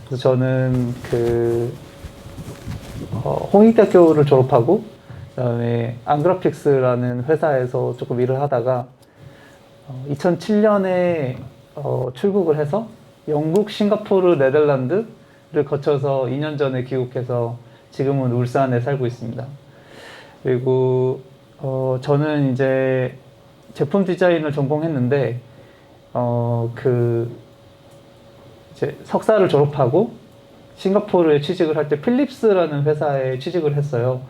그래서 저는 홍익대학교를 졸업하고 그다음에 안그래픽스라는 회사에서 조금 일을 하다가 2007년에 출국을 해서 영국, 싱가포르, 네덜란드를 거쳐서 2년 전에 귀국해서 지금은 울산에 살고 있습니다. 그리고 저는 이제 제품 디자인을 전공했는데 이제 석사를 졸업하고 싱가포르에 취직을 할 때 필립스라는 회사에 취직을 했어요.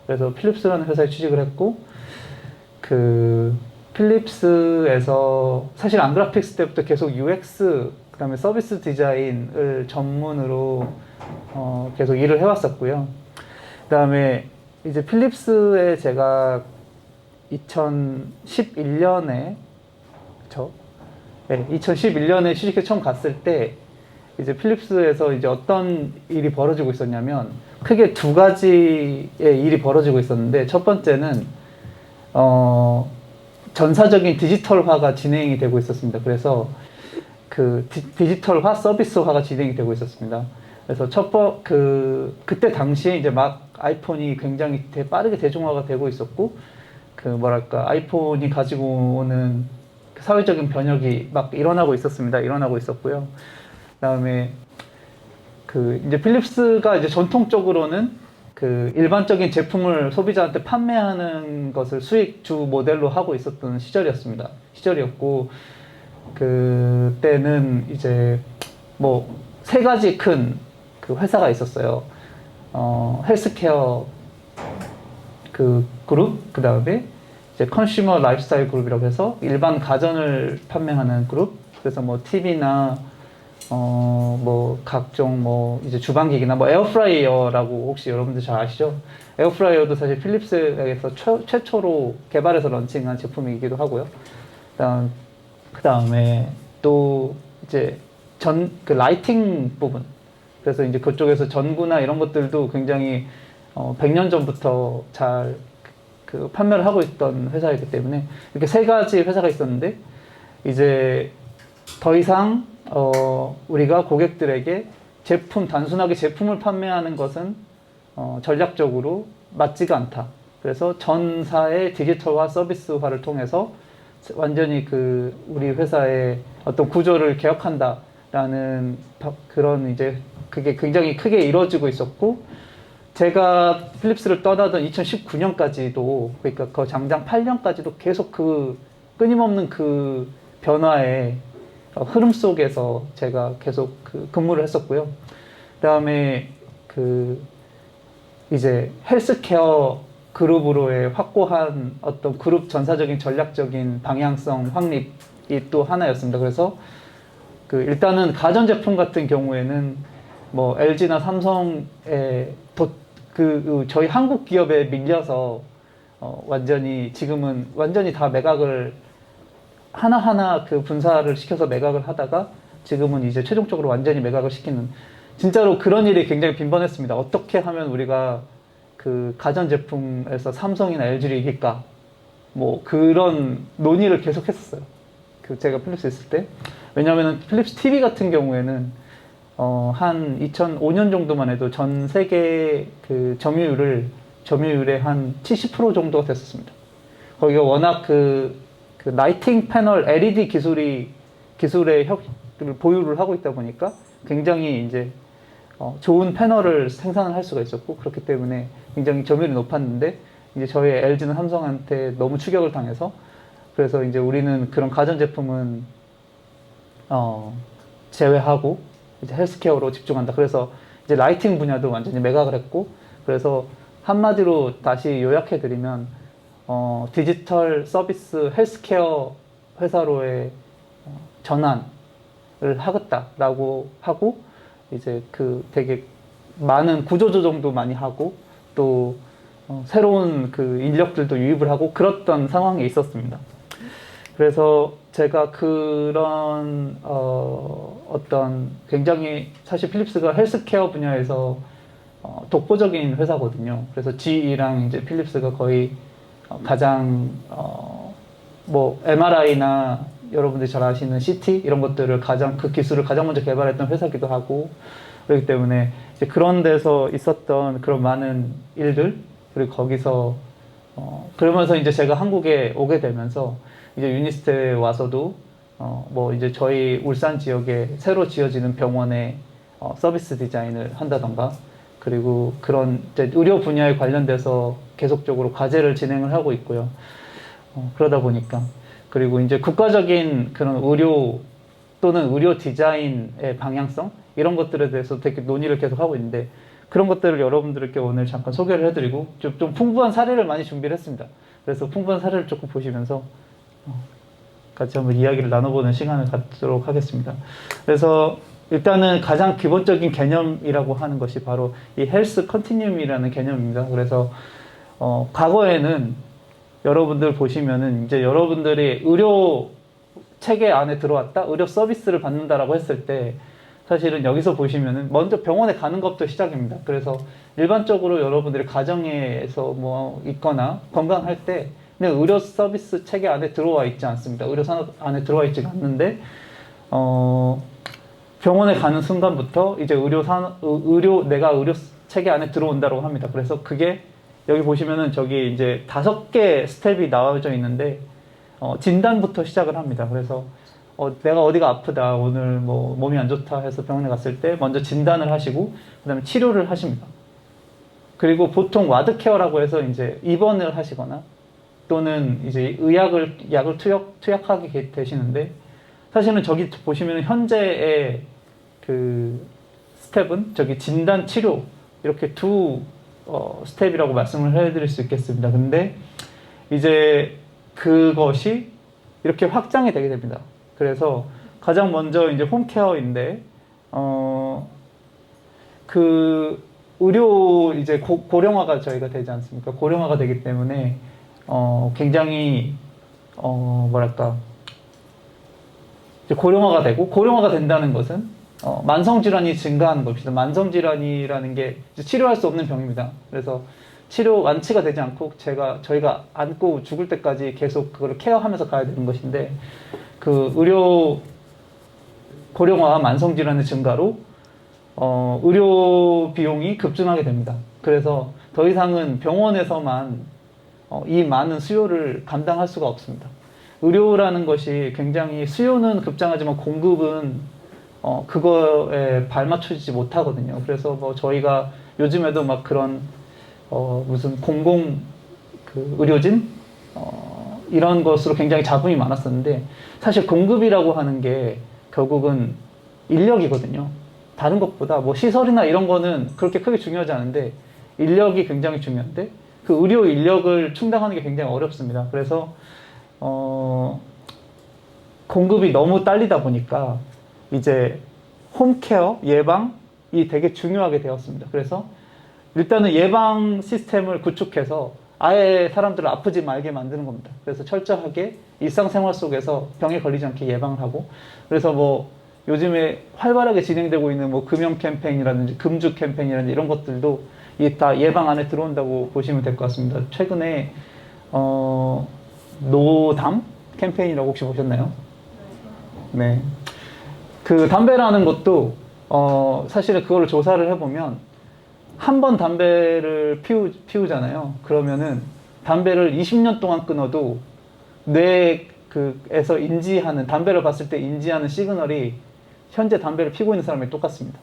그래서 필립스라는 회사에 취직을 했고 필립스에서 사실 안그래픽스 때부터 계속 UX 그다음에 서비스 디자인을 전문으로 계속 일을 해왔었고요. 그다음에 이제 필립스에 제가 2011년에 네, 2011년에 취직해 처음 갔을 때 이제 필립스에서 이제 어떤 일이 벌어지고 있었냐면 크게 두 가지의 일이 벌어지고 있었는데 첫 번째는 전사적인 디지털화가 진행이 되고 있었습니다. 그래서 디지털화, 서비스화가 진행이 되고 있었습니다. 그래서 그때 당시에 이제 막 아이폰이 굉장히 빠르게 대중화가 되고 있었고, 아이폰이 가지고 오는 사회적인 변혁이 막 일어나고 있었습니다. 일어나고 있었고요. 그다음에 이제 필립스가 이제 전통적으로는 일반적인 제품을 소비자한테 판매하는 것을 수익 주 모델로 하고 있었던 시절이었고, 그때는 이제 뭐 세 가지 큰 회사가 있었어요. 헬스케어 그룹, 그 다음에 이제 컨슈머 라이프스타일 그룹이라고 해서 일반 가전을 판매하는 그룹. 그래서 뭐 TV나 뭐 각종 뭐 이제 주방기기나 뭐 에어프라이어라고 혹시 여러분들 잘 아시죠? 에어프라이어도 사실 필립스에서 최초로 개발해서 런칭한 제품이기도 하고요. 그 다음에 또 이제 라이팅 부분. 그래서 이제 그쪽에서 전구나 이런 것들도 굉장히 100년 전부터 잘 판매를 하고 있던 회사이기 때문에 이렇게 세 가지 회사가 있었는데 이제 더 이상 우리가 고객들에게 단순하게 제품을 판매하는 것은 전략적으로 맞지가 않다. 그래서 전사의 디지털화 서비스화를 통해서 완전히 우리 회사의 어떤 구조를 개혁한다라는 그런 이제 그게 굉장히 크게 이루어지고 있었고, 제가 필립스를 떠나던 2019년까지도 그러니까 장장 8년까지도 계속 끊임없는 변화의 흐름 속에서 제가 계속 근무를 했었고요. 그다음에 이제 헬스케어 그룹으로의 확고한 어떤 그룹 전사적인 전략적인 방향성 확립이 또 하나였습니다. 그래서 일단은 가전제품 같은 경우에는 뭐 LG나 삼성의 저희 한국 기업에 밀려서 지금은 완전히 다 매각을 하나하나 분사를 시켜서 매각을 하다가 지금은 이제 최종적으로 완전히 매각을 시키는, 진짜로 그런 일이 굉장히 빈번했습니다. 어떻게 하면 우리가 가전제품에서 삼성이나 LG를 이길까? 뭐 그런 논의를 계속 했었어요. 제가 필립스 있을 때. 왜냐하면 필립스 TV 같은 경우에는 한 2005년 정도만 해도 전 세계 점유율의 한 70% 정도가 됐었습니다. 거기가 워낙 라이팅 패널 LED 기술의 보유를 하고 있다 보니까 굉장히 이제 좋은 패널을 생산을 할 수가 있었고, 그렇기 때문에 굉장히 점유율이 높았는데 이제 저희 LG는 삼성한테 너무 추격을 당해서, 그래서 이제 우리는 그런 가전제품은 제외하고 이제 헬스케어로 집중한다. 그래서 이제 라이팅 분야도 완전히 매각을 했고, 그래서 한마디로 다시 요약해드리면 디지털 서비스 헬스케어 회사로의 전환을 하겠다라고 하고, 이제 되게 많은 구조조정도 많이 하고 또 새로운 인력들도 유입을 하고 그랬던 상황에 있었습니다. 그래서 제가 그런 어떤 굉장히, 사실 필립스가 헬스케어 분야에서 독보적인 회사거든요. 그래서 GE랑 이제 필립스가 거의 가장 뭐 MRI나 여러분들이 잘 아시는 CT 이런 것들을 기술을 가장 먼저 개발했던 회사기도 하고, 그렇기 때문에 이제 그런 데서 있었던 그런 많은 일들, 그리고 거기서 그러면서 이제 제가 한국에 오게 되면서 이제 유니스트에 와서도 뭐 이제 저희 울산 지역에 새로 지어지는 병원에 서비스 디자인을 한다던가, 그리고 그런 이제 의료 분야에 관련돼서 계속적으로 과제를 진행을 하고 있고요. 그러다 보니까, 그리고 이제 국가적인 그런 의료 또는 의료 디자인의 방향성 이런 것들에 대해서 되게 논의를 계속 하고 있는데, 그런 것들을 여러분들께 오늘 잠깐 소개를 해드리고 좀 풍부한 사례를 많이 준비를 했습니다. 그래서 풍부한 사례를 조금 보시면서 같이 한번 이야기를 나눠보는 시간을 갖도록 하겠습니다. 그래서 일단은 가장 기본적인 개념이라고 하는 것이 바로 이 헬스 컨티뉴움이라는 개념입니다. 그래서 과거에는 여러분들 보시면은 이제 여러분들이 의료 체계 안에 들어왔다, 의료 서비스를 받는다라고 했을 때 사실은 여기서 보시면은 먼저 병원에 가는 것부터 시작입니다. 그래서 일반적으로 여러분들이 가정에서 뭐 있거나 건강할 때 그냥 의료 서비스 체계 안에 들어와 있지 않습니다. 의료 산업 안에 들어와 있지 않는데 병원에 가는 순간부터 이제 내가 의료 체계 안에 들어온다고 합니다. 그래서 그게 여기 보시면은 저기 이제 5개 스텝이 나와져 있는데 진단부터 시작을 합니다. 그래서 내가 어디가 아프다, 오늘 뭐 몸이 안 좋다 해서 병원에 갔을 때 먼저 진단을 하시고 그다음에 치료를 하십니다. 그리고 보통 와드 케어라고 해서 이제 입원을 하시거나 또는 이제 약을 투약하게 되시는데, 사실은 저기 보시면 현재의 그 스텝은 저기 진단 치료 이렇게 두 스텝이라고 말씀을 해드릴 수 있겠습니다. 근데 이제 그것이 이렇게 확장이 되게 됩니다. 그래서 가장 먼저 이제 홈케어인데 그 의료 이제 고령화가 저희가 되지 않습니까? 고령화가 되기 때문에 굉장히 뭐랄까 이제 고령화가 되고, 고령화가 된다는 것은 만성 질환이 증가하는 것입니다. 만성 질환이라는 게 치료할 수 없는 병입니다. 그래서 치료 완치가 되지 않고 저희가 안고 죽을 때까지 계속 그거를 케어하면서 가야 되는 것인데, 그 의료 고령화와 만성 질환의 증가로 의료 비용이 급증하게 됩니다. 그래서 더 이상은 병원에서만 이 많은 수요를 감당할 수가 없습니다. 의료라는 것이 굉장히 수요는 급장하지만 공급은 그거에 발맞춰지지 못하거든요. 그래서 뭐 저희가 요즘에도 막 그런 무슨 공공 그 의료진 이런 것으로 굉장히 잡음이 많았었는데, 사실 공급이라고 하는 게 결국은 인력이거든요. 다른 것보다 뭐 시설이나 이런 거는 그렇게 크게 중요하지 않은데 인력이 굉장히 중요한데, 그 의료 인력을 충당하는 게 굉장히 어렵습니다. 그래서 공급이 너무 딸리다 보니까 이제 홈케어, 예방이 되게 중요하게 되었습니다. 그래서 일단은 예방 시스템을 구축해서 아예 사람들을 아프지 말게 만드는 겁니다. 그래서 철저하게 일상생활 속에서 병에 걸리지 않게 예방을 하고, 그래서 뭐 요즘에 활발하게 진행되고 있는 뭐 금연 캠페인이라든지 금주 캠페인이라든지 이런 것들도 이게 다 예방 안에 들어온다고 보시면 될 것 같습니다. 최근에 노담 캠페인이라고 혹시 보셨나요? 네. 그 담배라는 것도 사실은 그거를 조사를 해보면 한 번 담배를 피우잖아요. 그러면은 담배를 20년 동안 끊어도 뇌에서 인지하는, 담배를 봤을 때 인지하는 시그널이 현재 담배를 피우고 있는 사람이 똑같습니다.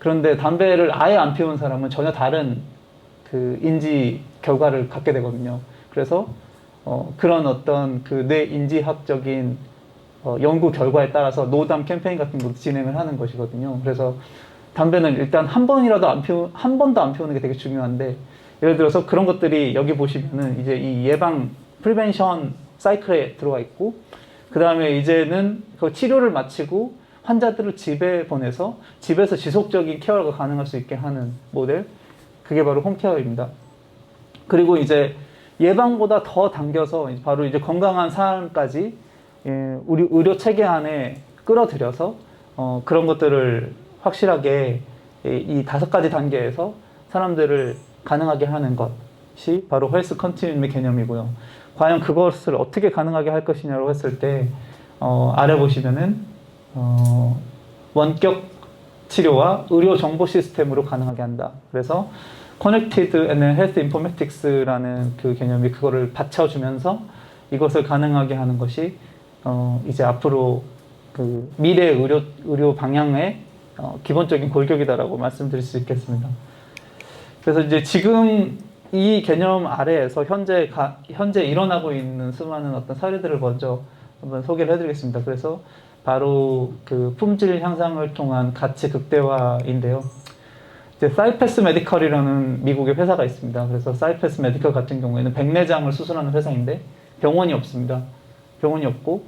그런데 담배를 아예 안 피우는 사람은 전혀 다른 그 인지 결과를 갖게 되거든요. 그래서 그런 어떤 그 뇌 인지학적인 연구 결과에 따라서 노담 캠페인 같은 것도 진행을 하는 것이거든요. 그래서 담배는 일단 한 번도 안 피우는 게 되게 중요한데, 예를 들어서 그런 것들이 여기 보시면은 이제 이 예방 프리벤션 사이클에 들어가 있고, 그 다음에 이제는 그 치료를 마치고 환자들을 집에 보내서 집에서 지속적인 케어가 가능할 수 있게 하는 모델, 그게 바로 홈케어입니다. 그리고 이제 예방보다 더 당겨서 바로 이제 건강한 삶까지 우리 의료 체계 안에 끌어들여서 그런 것들을 확실하게 이 5가지 단계에서 사람들을 가능하게 하는 것이 바로 헬스 컨티뉴움의 개념이고요. 과연 그것을 어떻게 가능하게 할 것이냐고 했을 때 아래 보시면은 원격 치료와 의료 정보 시스템으로 가능하게 한다. 그래서 Connected and Health Informatics라는 그 개념이 그거를 받쳐주면서 이것을 가능하게 하는 것이 이제 앞으로 그 미래 의료 방향의 기본적인 골격이다라고 말씀드릴 수 있겠습니다. 그래서 이제 지금 이 개념 아래에서 현재 일어나고 있는 수많은 어떤 사례들을 먼저 한번 소개를 해드리겠습니다. 그래서 바로 그 품질 향상을 통한 가치 극대화인데요. 이제 사이패스 메디컬이라는 미국의 회사가 있습니다. 그래서 사이패스 메디컬 같은 경우에는 백내장을 수술하는 회사인데 병원이 없습니다. 병원이 없고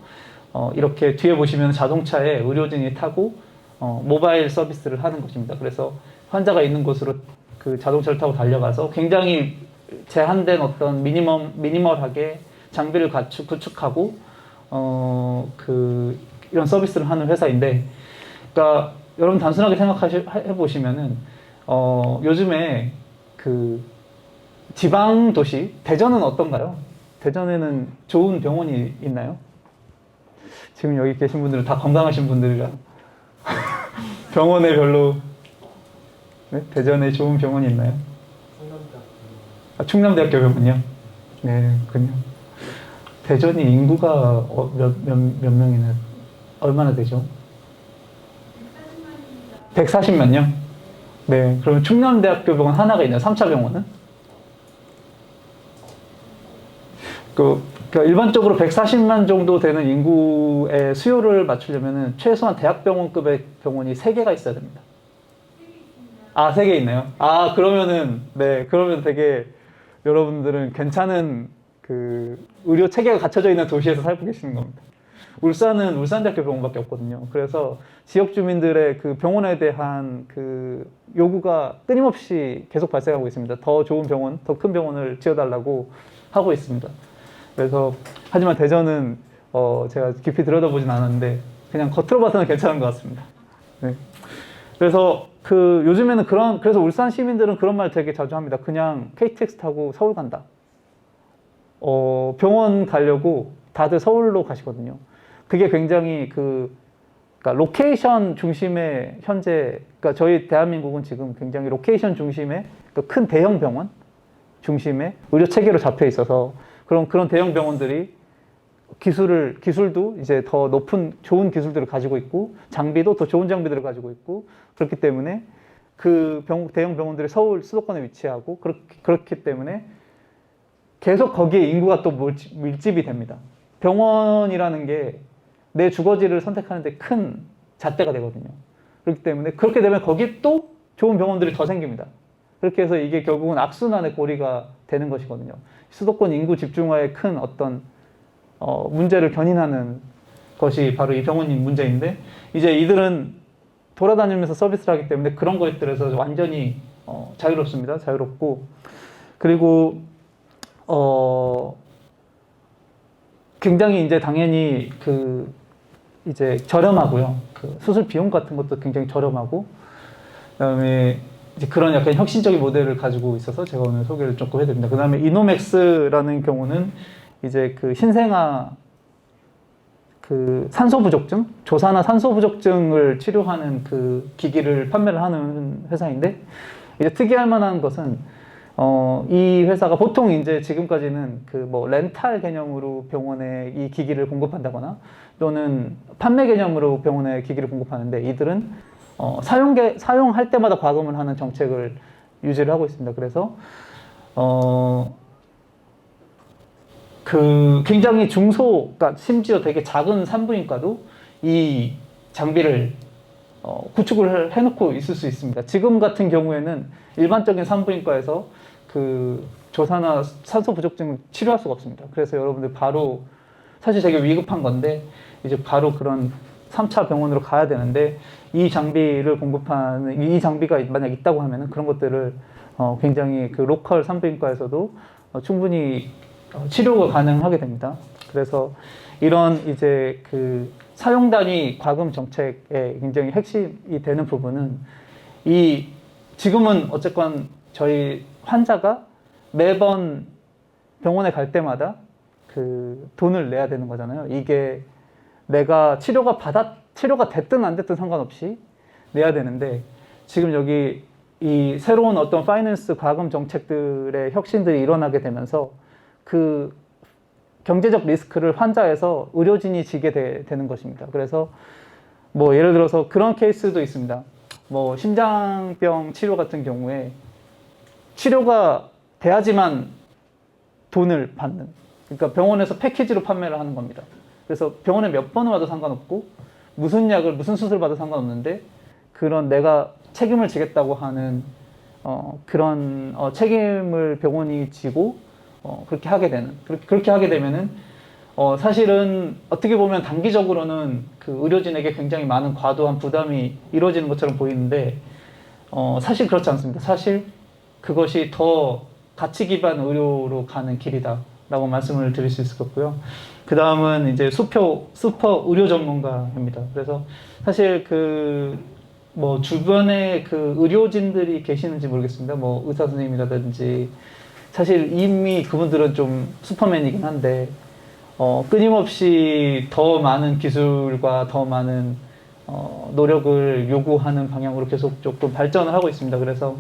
이렇게 뒤에 보시면 자동차에 의료진이 타고 모바일 서비스를 하는 것입니다. 그래서 환자가 있는 곳으로 그 자동차를 타고 달려가서 굉장히 제한된 어떤 미니멀하게 장비를 구축하고 이런 서비스를 하는 회사인데, 그러니까 여러분 단순하게 생각해 보시면은 요즘에 그 지방 도시 대전은 어떤가요? 대전에는 좋은 병원이 있나요? 지금 여기 계신 분들은 다 건강하신 분들이라 병원에 별로. 네? 대전에 좋은 병원이 있나요? 충남대학교 병원이요? 네, 그렇군요. 대전이 인구가 몇 명이나, 얼마나 되죠? 140만요? 네, 그러면 충남대학교 병원 하나가 있나요? 3차 병원은? 그러니까 일반적으로 140만 정도 되는 인구의 수요를 맞추려면 최소한 대학병원급의 병원이 3개가 있어야 됩니다. 3개 있나요? 그러면은, 네, 그러면 되게 여러분들은 괜찮은 그 의료 체계가 갖춰져 있는 도시에서 살고 계시는 겁니다. 울산은 울산대학교 병원밖에 없거든요. 그래서 지역 주민들의 그 병원에 대한 그 요구가 끊임없이 계속 발생하고 있습니다. 더 좋은 병원, 더 큰 병원을 지어달라고 하고 있습니다. 그래서, 하지만 대전은, 제가 깊이 들여다보진 않았는데, 그냥 겉으로 봐서는 괜찮은 것 같습니다. 네. 그래서 요즘에는 그래서 울산 시민들은 그런 말 되게 자주 합니다. 그냥 KTX 타고 서울 간다. 병원 가려고 다들 서울로 가시거든요. 그게 굉장히 그러니까 로케이션 중심의 그러니까 저희 대한민국은 지금 굉장히 로케이션 중심의 큰 대형 병원 중심의 의료 체계로 잡혀 있어서 그런 대형 병원들이 기술도 이제 더 높은 좋은 기술들을 가지고 있고 장비도 더 좋은 장비들을 가지고 있고 그렇기 때문에 그 대형 병원들이 서울 수도권에 위치하고 그렇기 때문에 계속 거기에 인구가 또 밀집이 됩니다. 병원이라는 게 내 주거지를 선택하는데 큰 잣대가 되거든요. 그렇기 때문에 그렇게 되면 거기 또 좋은 병원들이 더 생깁니다. 그렇게 해서 이게 결국은 악순환의 고리가 되는 것이거든요. 수도권 인구 집중화의 큰 어떤 문제를 견인하는 것이 바로 이 병원인 문제인데, 이제 이들은 돌아다니면서 서비스를 하기 때문에 그런 것들에서 완전히 자유롭습니다. 자유롭고, 그리고 굉장히 이제 당연히 이제 저렴하고요. 수술 비용 같은 것도 굉장히 저렴하고, 그다음에 이제 그런 약간 혁신적인 모델을 가지고 있어서 제가 오늘 소개를 조금 해드립니다. 그다음에 이노맥스라는 경우는 이제 신생아 산소 부족증, 조산화 산소 부족증을 치료하는 기기를 판매를 하는 회사인데, 이제 특이할 만한 것은 이 회사가 보통 이제 지금까지는 렌탈 개념으로 병원에 이 기기를 공급한다거나 또는 판매 개념으로 병원에 기기를 공급하는데, 이들은 사용할 때마다 과금을 하는 정책을 유지를 하고 있습니다. 그래서 굉장히 그러니까 심지어 되게 작은 산부인과도 이 장비를 구축을 해놓고 있을 수 있습니다. 지금 같은 경우에는 일반적인 산부인과에서 조산화 산소 부족증을 치료할 수가 없습니다. 그래서 여러분들 바로 사실 되게 위급한 건데 이제 바로 그런 3차 병원으로 가야 되는데, 이 장비를 공급하는 이 장비가 만약 있다고 하면은 그런 것들을 굉장히 로컬 산부인과에서도 충분히 치료가 가능하게 됩니다. 그래서 이런 이제 사용 단위 과금 정책의 굉장히 핵심이 되는 부분은 지금은 어쨌건 저희 환자가 매번 병원에 갈 때마다 돈을 내야 되는 거잖아요. 이게 내가 치료가 됐든 안 됐든 상관없이 내야 되는데 지금 여기 이 새로운 어떤 파이낸스 과금 정책들의 혁신들이 일어나게 되면서 그 경제적 리스크를 환자에서 의료진이 지게 되는 것입니다. 그래서 뭐 예를 들어서 그런 케이스도 있습니다. 뭐 심장병 치료 같은 경우에 치료가 돼야지만 돈을 받는, 그러니까 병원에서 패키지로 판매를 하는 겁니다. 그래서 병원에 몇 번을 와도 상관없고 무슨 약을 무슨 수술 받아도 상관없는데 그런 내가 책임을 지겠다고 하는 그런 책임을 병원이 지고 그렇게 하게 되는, 그렇게 하게 되면은 사실은 어떻게 보면 단기적으로는 그 의료진에게 굉장히 많은 과도한 부담이 이루어지는 것처럼 보이는데 사실 그렇지 않습니다. 사실 그것이 더 가치 기반 의료로 가는 길이다라고 말씀을 드릴 수 있을 것 같고요. 그 다음은 이제 슈퍼 의료 전문가입니다. 그래서 사실 뭐 주변에 그 의료진들이 계시는지 모르겠습니다. 뭐 의사 선생님이라든지 사실 이미 그분들은 좀 슈퍼맨이긴 한데 끊임없이 더 많은 기술과 더 많은 노력을 요구하는 방향으로 계속 조금 발전을 하고 있습니다. 그래서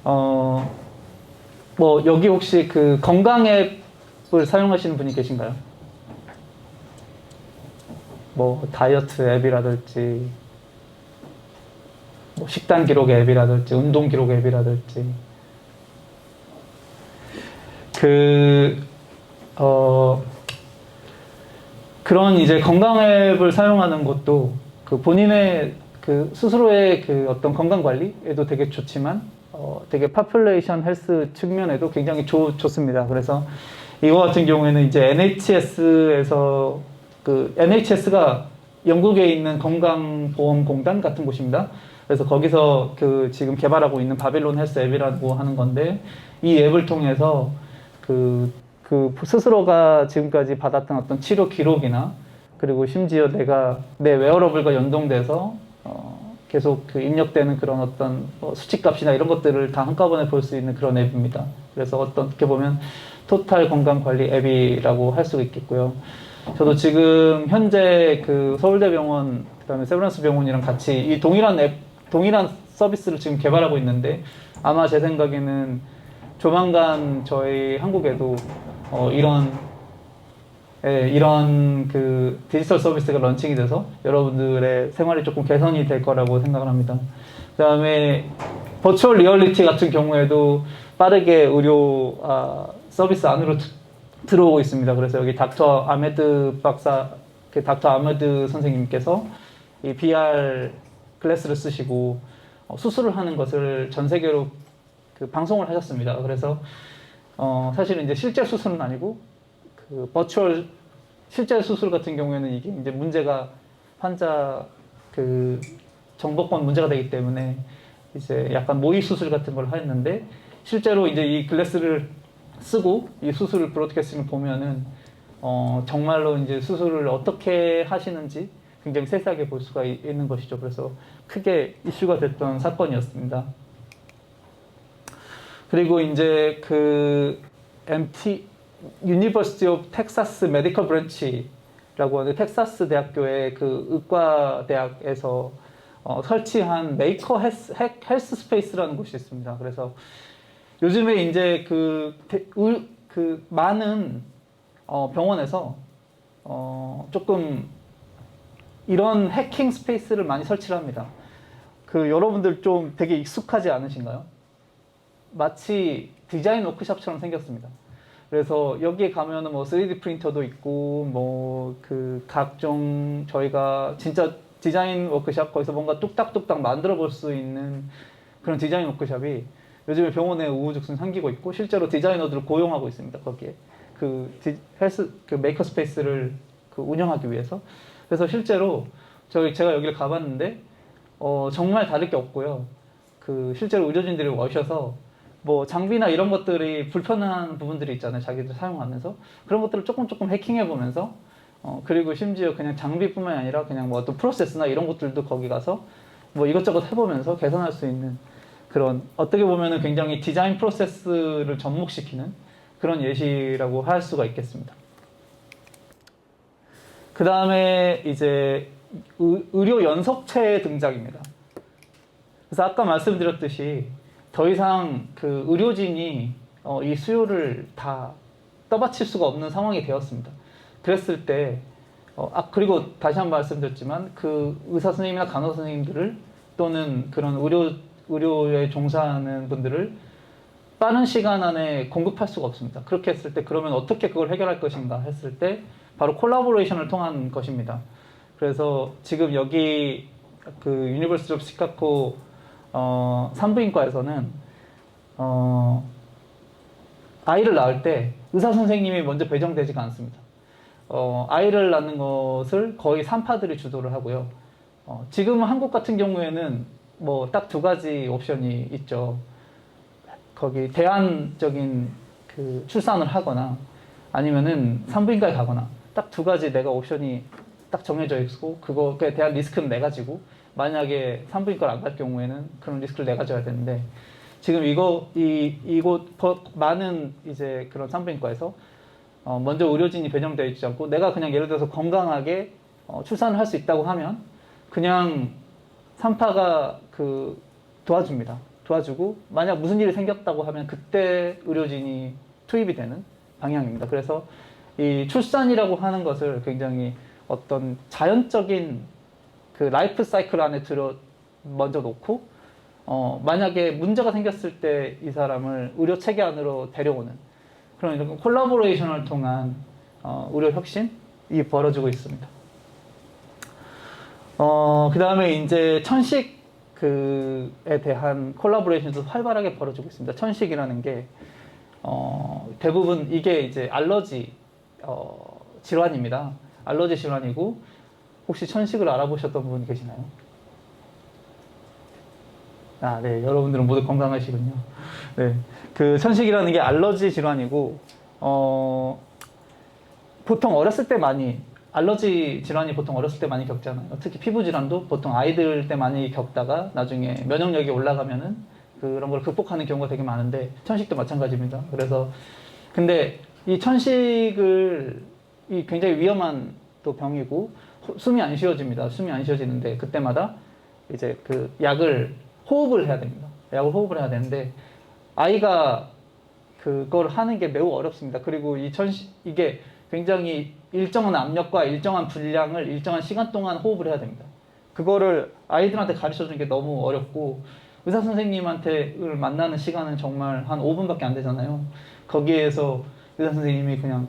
뭐 여기 혹시 그 건강 앱을 사용하시는 분이 계신가요? 뭐 다이어트 앱이라든지 뭐 식단 기록 앱이라든지 운동 기록 앱이라든지 그런 이제 건강 앱을 사용하는 것도 그 본인의 그 스스로의 그 어떤 건강 관리에도 되게 좋지만 되게 파퓰레이션 헬스 측면에도 굉장히 좋습니다. 그래서 이거 같은 경우에는 이제 NHS에서 그 NHS가 영국에 있는 건강보험공단 같은 곳입니다. 그래서 거기서 그 지금 개발하고 있는 바빌론 헬스 앱이라고 하는 건데 이 앱을 통해서 그 스스로가 지금까지 받았던 어떤 치료 기록이나 그리고 심지어 내가 내 웨어러블과 연동돼서 계속 그 입력되는 그런 어떤 수치값이나 이런 것들을 다 한꺼번에 볼 수 있는 그런 앱입니다. 그래서 어떻게 보면 토탈 건강관리 앱이라고 할 수 있겠고요. 저도 지금 현재 그 서울대병원 그다음에 세브란스 병원이랑 같이 이 동일한 서비스를 지금 개발하고 있는데 아마 제 생각에는 조만간 저희 한국에도 이런 그 디지털 서비스가 런칭이 돼서 여러분들의 생활이 조금 개선이 될 거라고 생각을 합니다. 그 다음에 버추얼 리얼리티 같은 경우에도 빠르게 의료 서비스 안으로 들어오고 있습니다. 그래서 여기 닥터 아메드 닥터 아메드 선생님께서 이 VR 글래스를 쓰시고 수술을 하는 것을 전 세계로 그 방송을 하셨습니다. 그래서 사실은 이제 실제 수술은 아니고 그 버추얼 실제 수술 같은 경우에는 이게 이제 문제가 환자 그 정보권 문제가 되기 때문에 이제 약간 모의 수술 같은 걸 했는데 실제로 이제 이 글래스를 쓰고 이 수술을 브로드캐스팅을 보면은 정말로 이제 수술을 어떻게 하시는지 굉장히 세세하게 볼 수가 있는 것이죠. 그래서 크게 이슈가 됐던 사건이었습니다. 그리고 이제 그 University of Texas Medical Branch라고 하는 텍사스 대학교의 그 의과 대학에서 설치한 메이커 헬스 스페이스라는 곳이 있습니다. 그래서 요즘에 이제 그 많은 병원에서 조금 이런 해킹 스페이스를 많이 설치를 합니다. 그 여러분들 좀 되게 익숙하지 않으신가요? 마치 디자인 워크숍처럼 생겼습니다. 그래서 여기에 가면은 뭐 3D 프린터도 있고 뭐 그 각종 저희가 진짜 디자인 워크숍 거기서 뭔가 뚝딱뚝딱 만들어 볼 수 있는 그런 디자인 워크숍이 요즘에 병원에 우후죽순 생기고 있고 실제로 디자이너들을 고용하고 있습니다. 거기에 그 메이커 스페이스를 그 운영하기 위해서. 그래서 실제로 제가 여기를 가봤는데 정말 다를 게 없고요. 그 실제로 의료진들이 오셔서 뭐 장비나 이런 것들이 불편한 부분들이 있잖아요. 자기들 사용하면서 그런 것들을 조금 해킹해 보면서 그리고 심지어 그냥 장비뿐만 아니라 그냥 뭐 어떤 프로세스나 이런 것들도 거기 가서 뭐 이것저것 해보면서 개선할 수 있는 그런 어떻게 보면은 굉장히 디자인 프로세스를 접목시키는 그런 예시라고 할 수가 있겠습니다. 그 다음에 이제 의료 연석체의 등장입니다. 그래서 아까 말씀드렸듯이 더 이상 그 의료진이 이 수요를 다 떠받칠 수가 없는 상황이 되었습니다. 그랬을 때, 그리고 다시 한 번 말씀드렸지만 그 의사 선생님이나 간호사 선생님들을 또는 그런 의료에 종사하는 분들을 빠른 시간 안에 공급할 수가 없습니다. 그렇게 했을 때 그러면 어떻게 그걸 해결할 것인가 했을 때 바로 콜라보레이션을 통한 것입니다. 그래서 지금 여기 그 유니버시티 오브 시카고 산부인과에서는 아이를 낳을 때 의사 선생님이 먼저 배정되지가 않습니다. 아이를 낳는 것을 거의 산파들이 주도를 하고요. 지금 한국 같은 경우에는 뭐 딱 두 가지 옵션이 있죠. 거기 대안적인 그 출산을 하거나 아니면은 산부인과에 가거나 딱 두 가지 내가 옵션이 딱 정해져 있고 그거에 대한 리스크는 내가 지고 만약에 산부인과를 안 갈 경우에는 그런 리스크를 내가 져야 되는데 지금 이곳 많은 이제 그런 산부인과에서 먼저 의료진이 배정되어 있지 않고 내가 그냥 예를 들어서 건강하게 출산을 할 수 있다고 하면 그냥 산파가 그 도와줍니다. 도와주고 만약 무슨 일이 생겼다고 하면 그때 의료진이 투입이 되는 방향입니다. 그래서 이 출산이라고 하는 것을 굉장히 어떤 자연적인 그 라이프 사이클 안에 먼저 놓고 만약에 문제가 생겼을 때 이 사람을 의료 체계 안으로 데려오는 그런 이런 콜라보레이션을 통한 의료 혁신이 벌어지고 있습니다. 그 다음에 이제 천식에 대한 콜라보레이션도 활발하게 벌어지고 있습니다. 천식이라는 게 대부분 이게 이제 알러지 질환입니다. 알러지 질환이고 혹시 천식을 알아보셨던 분 계시나요? 아, 네. 여러분들은 모두 건강하시군요. 네. 그 천식이라는 게 알러지 질환이고 보통 어렸을 때 알러지 질환이 보통 어렸을 때 많이 겪잖아요. 특히 피부 질환도 보통 아이들 때 많이 겪다가 나중에 면역력이 올라가면은 그런 걸 극복하는 경우가 되게 많은데 천식도 마찬가지입니다. 그래서 근데 이 천식이 굉장히 위험한 또 병이고 숨이 안 쉬어집니다. 숨이 안 쉬어지는데 그때마다 이제 그 호흡을 해야 됩니다. 약을 호흡을 해야 되는데 아이가 그걸 하는 게 매우 어렵습니다. 그리고 이게 굉장히 일정한 압력과 일정한 분량을 일정한 시간 동안 호흡을 해야 됩니다. 그거를 아이들한테 가르쳐 주는 게 너무 어렵고 의사 선생님한테를 만나는 시간은 정말 한 5분밖에 안 되잖아요. 거기에서 의사 선생님이 그냥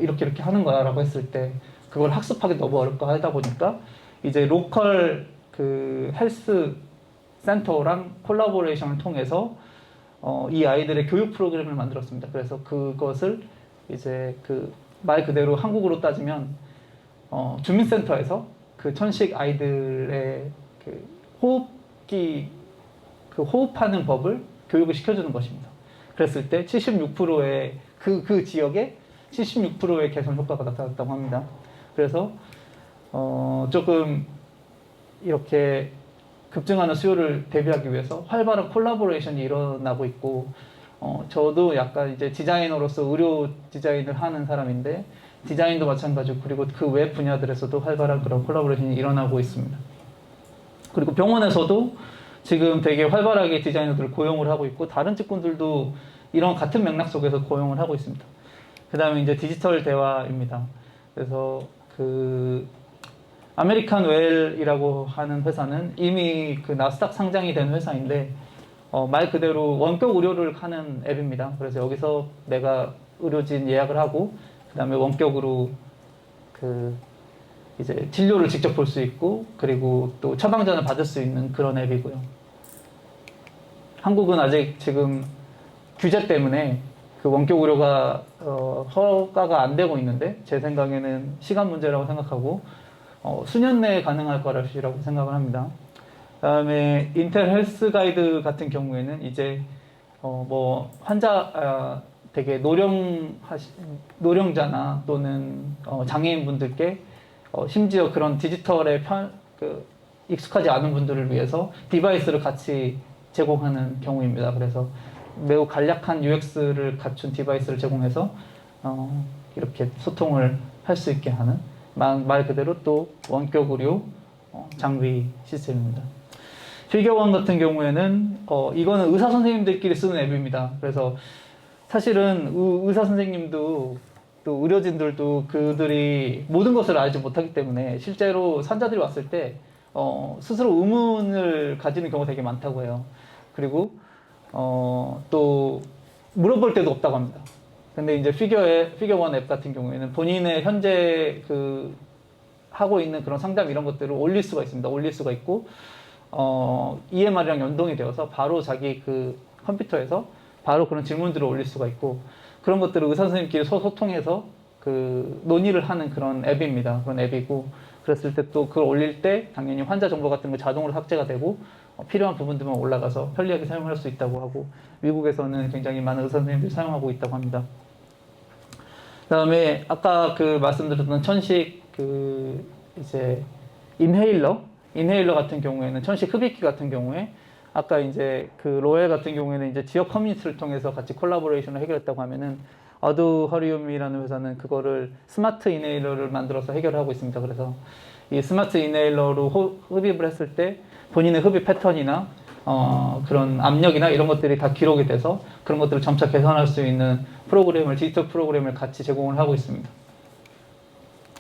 이렇게 하는 거야 라고 했을 때 그걸 학습하기 너무 어렵고 하다 보니까 이제 로컬 그 헬스 센터랑 콜라보레이션을 통해서 이 아이들의 교육 프로그램을 만들었습니다. 그래서 그것을 이제 말 그대로 한국으로 따지면 주민센터에서 그 천식 아이들의 그 호흡기 호흡하는 법을 교육을 시켜주는 것입니다. 그랬을 때 76%의 그 지역에 76%의 개선 효과가 나타났다고 합니다. 그래서 조금 이렇게 급증하는 수요를 대비하기 위해서 활발한 콜라보레이션이 일어나고 있고 저도 약간 이제 디자이너로서 의료 디자인을 하는 사람인데 디자인도 마찬가지고 그리고 그 외 분야들에서도 활발한 그런 콜라보레이션이 일어나고 있습니다. 그리고 병원에서도 지금 되게 활발하게 디자이너들을 고용을 하고 있고 다른 직군들도 이런 같은 맥락 속에서 고용을 하고 있습니다. 그 다음에 이제 디지털 대화입니다. 그래서 아메리칸 웰이라고 하는 회사는 이미 그 나스닥 상장이 된 회사인데 말 그대로 원격 의료를 하는 앱입니다. 그래서 여기서 내가 의료진 예약을 하고 그 다음에 원격으로 이제 진료를 직접 볼 수 있고 그리고 또 처방전을 받을 수 있는 그런 앱이고요. 한국은 아직 지금 규제 때문에 그 원격 의료가 허가가 안 되고 있는데 제 생각에는 시간 문제라고 생각하고 수년 내에 가능할 거라고 생각을 합니다. 그다음에 인텔 헬스 가이드 같은 경우에는 이제 뭐 되게 노령자나 또는 장애인분들께 심지어 그런 디지털에 익숙하지 않은 분들을 위해서 디바이스를 같이 제공하는 경우입니다. 그래서 매우 간략한 UX를 갖춘 디바이스를 제공해서 이렇게 소통을 할 수 있게 하는 말 그대로 또 원격 의료 장비 시스템입니다. 피겨원 같은 경우에는 이거는 의사 선생님들끼리 쓰는 앱입니다. 그래서 사실은 의사 선생님도 또 의료진들도 그들이 모든 것을 알지 못하기 때문에 실제로 환자들이 왔을 때 스스로 의문을 가지는 경우가 되게 많다고 해요. 그리고 또 물어볼 때도 없다고 합니다. 근데 이제 피겨원 앱 같은 경우에는 본인의 현재 하고 있는 그런 상담 이런 것들을 올릴 수가 있습니다. 올릴 수가 있고, EMR이랑 연동이 되어서 바로 자기 컴퓨터에서 바로 그런 질문들을 올릴 수가 있고, 그런 것들을 의사 선생님끼리 소통해서 논의를 하는 그런 앱입니다. 그런 앱이고, 그랬을 때 또 그걸 올릴 때 당연히 환자 정보 같은 거 자동으로 삭제가 되고, 필요한 부분들만 올라가서 편리하게 사용할 수 있다고 하고, 미국에서는 굉장히 많은 의사 선생님들이 사용하고 있다고 합니다. 그 다음에 아까 말씀드렸던 천식 이제 인헤일러 같은 경우에는 천식 흡입기 같은 경우에 아까 이제 로엘 같은 경우에는 이제 지역 커뮤니티를 통해서 같이 콜라보레이션을 해결했다고 하면은 어드허리움이라는 회사는 그거를 스마트 인헤일러를 만들어서 해결하고 있습니다. 그래서 이 스마트 인헤일러로 흡입을 했을 때 본인의 흡입 패턴이나 그런 압력이나 이런 것들이 다 기록이 돼서 그런 것들을 점차 개선할 수 있는 디지털 프로그램을 같이 제공을 하고 있습니다.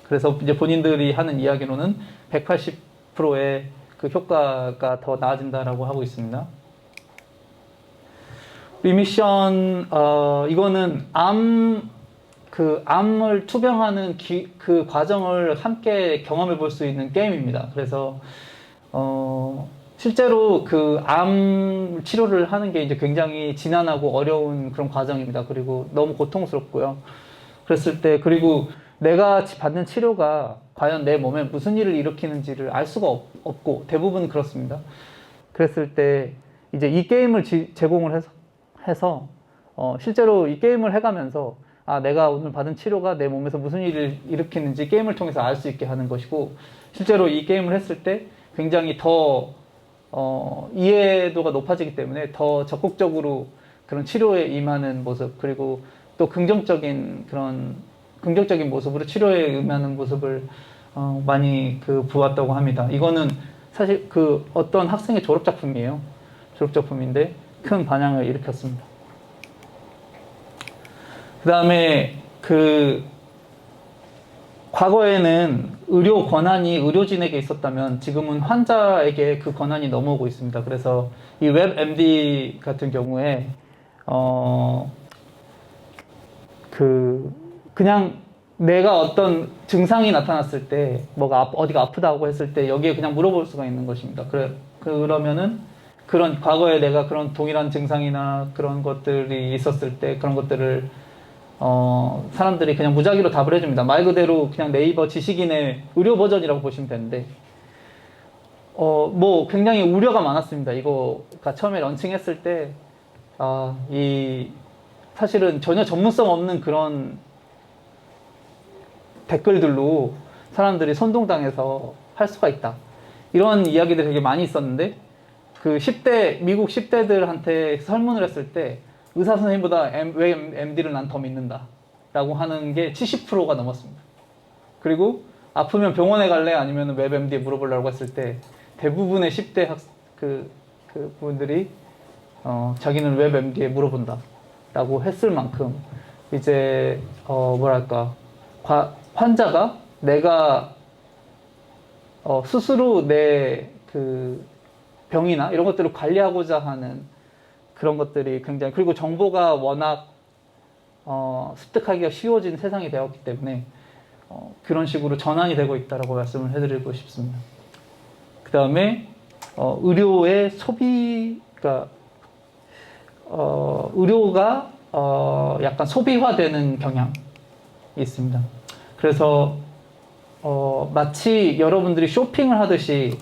그래서 이제 본인들이 하는 이야기로는 180%의 그 효과가 더 나아진다라고 하고 있습니다. 리미션, 이거는 암을 투병하는 그 과정을 함께 경험해 볼 수 있는 게임입니다. 그래서, 실제로 암 치료를 하는 게 이제 굉장히 지난하고 어려운 그런 과정입니다. 그리고 너무 고통스럽고요. 그랬을 때, 그리고 내가 받는 치료가 과연 내 몸에 무슨 일을 일으키는지를 알 수가 없고, 대부분 그렇습니다. 그랬을 때, 이제 이 게임을 제공을 해서, 실제로 이 게임을 해가면서, 내가 오늘 받은 치료가 내 몸에서 무슨 일을 일으키는지 게임을 통해서 알 수 있게 하는 것이고, 실제로 이 게임을 했을 때 굉장히 더 이해도가 높아지기 때문에 더 적극적으로 그런 치료에 임하는 모습, 그리고 또 긍정적인 모습으로 치료에 임하는 모습을 많이 보았다고 합니다. 이거는 사실 어떤 학생의 졸업작품이에요. 졸업작품인데 큰 반향을 일으켰습니다. 그 다음에 과거에는 의료 권한이 의료진에게 있었다면 지금은 환자에게 그 권한이 넘어오고 있습니다. 그래서 이 웹MD 같은 경우에 그냥 내가 어떤 증상이 나타났을 때 어디가 아프다고 했을 때 여기에 그냥 물어볼 수가 있는 것입니다. 그러면은 과거에 내가 그런 동일한 증상이나 그런 것들이 있었을 때 그런 것들을 사람들이 그냥 무작위로 답을 해줍니다. 말 그대로 그냥 네이버 지식인의 의료 버전이라고 보시면 되는데, 굉장히 우려가 많았습니다. 이거가 처음에 런칭했을 때, 사실은 전혀 전문성 없는 그런 댓글들로 사람들이 선동당해서 할 수가 있다. 이런 이야기들이 되게 많이 있었는데, 미국 10대들한테 설문을 했을 때, 의사 선생님보다 왜 MD를 난 더 믿는다 라고 하는 게 70%가 넘었습니다. 그리고 아프면 병원에 갈래? 아니면 웹MD에 물어보려고 했을 때 대부분의 10대 분들이 자기는 웹MD에 물어본다 라고 했을 만큼 이제 환자가 내가 스스로 내 병이나 이런 것들을 관리하고자 하는 그런 것들이 굉장히, 그리고 정보가 워낙 습득하기가 쉬워진 세상이 되었기 때문에 그런 식으로 전환이 되고 있다라고 말씀을 해드리고 싶습니다. 그 다음에 의료의 의료가 약간 소비화되는 경향이 있습니다. 그래서 마치 여러분들이 쇼핑을 하듯이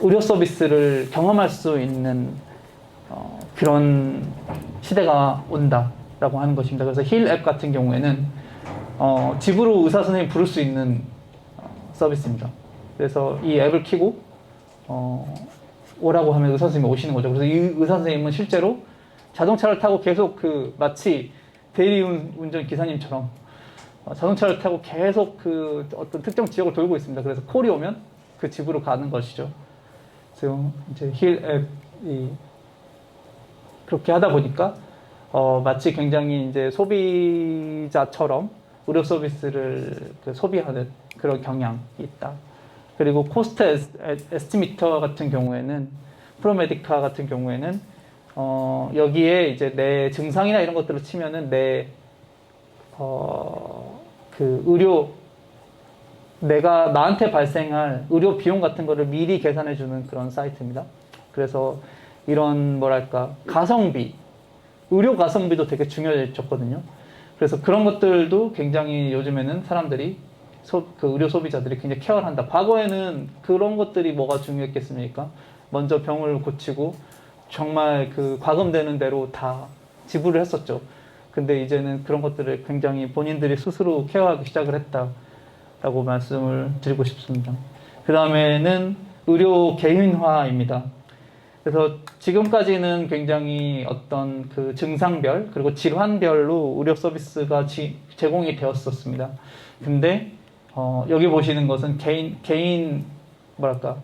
의료 서비스를 경험할 수 있는 그런 시대가 온다라고 하는 것입니다. 그래서 힐 앱 같은 경우에는 집으로 의사 선생님 부를 수 있는 서비스입니다. 그래서 이 앱을 켜고 오라고 하면 의사 선생님이 오시는 거죠. 그래서 이 의사 선생님은 실제로 자동차를 타고 계속 마치 대리운전 기사님처럼 자동차를 타고 계속 어떤 특정 지역을 돌고 있습니다. 그래서 콜이 오면 그 집으로 가는 것이죠. 즉 이제 힐 앱이 그렇게 하다 보니까 마치 굉장히 이제 소비자처럼 의료 서비스를 소비하는 그런 경향이 있다. 그리고 코스트 에스티미터 같은 경우에는 프로메디카 같은 경우에는 여기에 이제 내 증상이나 이런 것들을 치면은 내 내가 나한테 발생할 의료 비용 같은 거를 미리 계산해 주는 그런 사이트입니다. 그래서 이런 뭐랄까 가성비, 의료 가성비도 되게 중요해졌거든요. 그래서 그런 것들도 굉장히 요즘에는 사람들이 의료 소비자들이 굉장히 케어를 한다. 과거에는 그런 것들이 뭐가 중요했겠습니까? 먼저 병을 고치고 정말 과금되는 대로 다 지불을 했었죠. 근데 이제는 그런 것들을 굉장히 본인들이 스스로 케어하기 시작을 했다라고 말씀을 드리고 싶습니다. 그 다음에는 의료 개인화입니다. 그래서 지금까지는 굉장히 어떤 증상별 그리고 질환별로 의료 서비스가 제공이 되었었습니다. 근데 여기 보시는 것은 개인 뭐랄까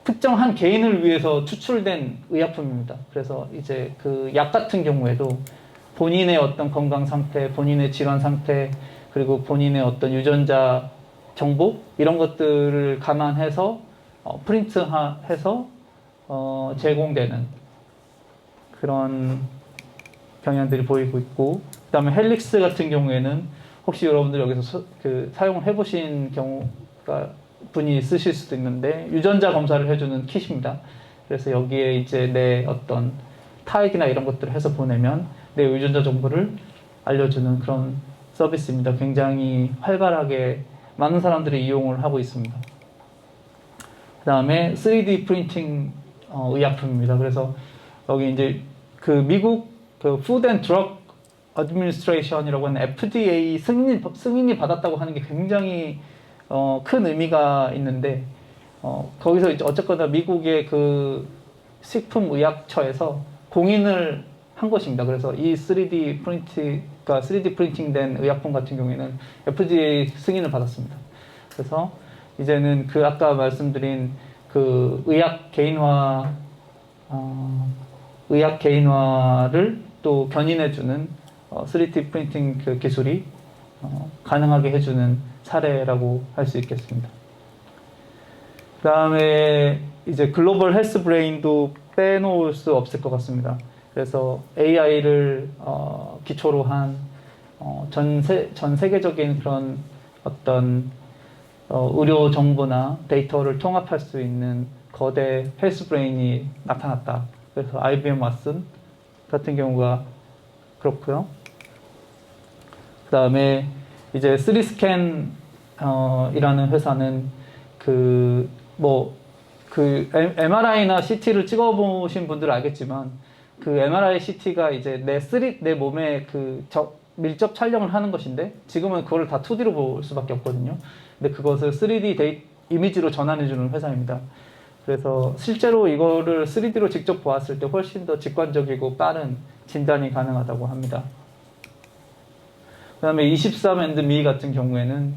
특정한 개인을 위해서 추출된 의약품입니다. 그래서 이제 약 같은 경우에도 본인의 어떤 건강 상태, 본인의 질환 상태, 그리고 본인의 어떤 유전자 정보 이런 것들을 감안해서 프린트해서 제공되는 그런 경향들이 보이고 있고, 그 다음에 헬릭스 같은 경우에는 혹시 여러분들 여기서 사용을 해보신 경우가 분이 있으실 수도 있는데 유전자 검사를 해주는 킷입니다. 그래서 여기에 이제 내 어떤 타액이나 이런 것들을 해서 보내면 내 유전자 정보를 알려주는 그런 서비스입니다. 굉장히 활발하게 많은 사람들이 이용을 하고 있습니다. 그 다음에 3D 프린팅 의약품입니다. 그래서 여기 이제 미국 Food and Drug Administration이라고 하는 FDA 승인이 받았다고 하는 게 굉장히 큰 의미가 있는데 거기서 이제 어쨌거나 미국의 식품의약처에서 공인을 한 것입니다. 그래서 이 3D 프린팅된 의약품 같은 경우에는 FDA 승인을 받았습니다. 그래서 이제는 아까 말씀드린 의학 개인화를 또 견인해주는 3D 프린팅 기술이 가능하게 해주는 사례라고 할 수 있겠습니다. 그 다음에 이제 글로벌 헬스 브레인도 빼놓을 수 없을 것 같습니다. 그래서 AI를 기초로 한 전 세계적인 그런 어떤 의료 정보나 데이터를 통합할 수 있는 거대 헬스 브레인이 나타났다. 그래서 IBM 왓슨 같은 경우가 그렇고요. 그 다음에 이제 3스캔 이라는 회사는 MRI나 CT를 찍어보신 분들은 알겠지만 MRI, CT가 이제 내 몸에 밀접 촬영을 하는 것인데 지금은 그걸 다 2D로 볼 수밖에 없거든요. 근데 그것을 3D 이미지로 전환해주는 회사입니다. 그래서 실제로 이거를 3D로 직접 보았을 때 훨씬 더 직관적이고 빠른 진단이 가능하다고 합니다. 그 다음에 23&me 같은 경우에는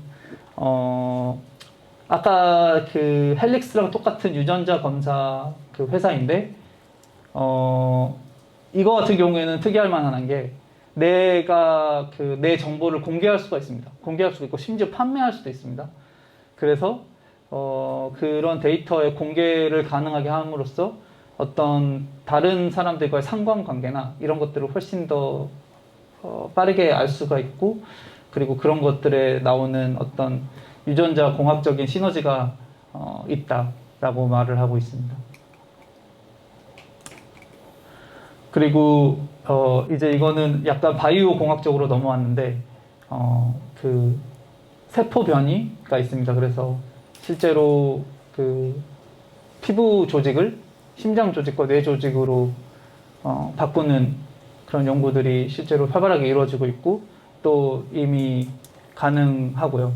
아까 헬릭스랑 똑같은 유전자 검사 회사인데 이거 같은 경우에는 특이할 만한 게 내가 내 정보를 공개할 수가 있습니다. 공개할 수도 있고 심지어 판매할 수도 있습니다. 그래서 그런 데이터의 공개를 가능하게 함으로써 어떤 다른 사람들과의 상관관계나 이런 것들을 훨씬 더 빠르게 알 수가 있고, 그리고 그런 것들에 나오는 어떤 유전자 공학적인 시너지가 있다라고 말을 하고 있습니다. 그리고 이제 이거는 약간 바이오 공학적으로 넘어왔는데 세포 변이가 있습니다. 그래서 실제로 피부 조직을 심장 조직과 뇌 조직으로 바꾸는 그런 연구들이 실제로 활발하게 이루어지고 있고 또 이미 가능하고요.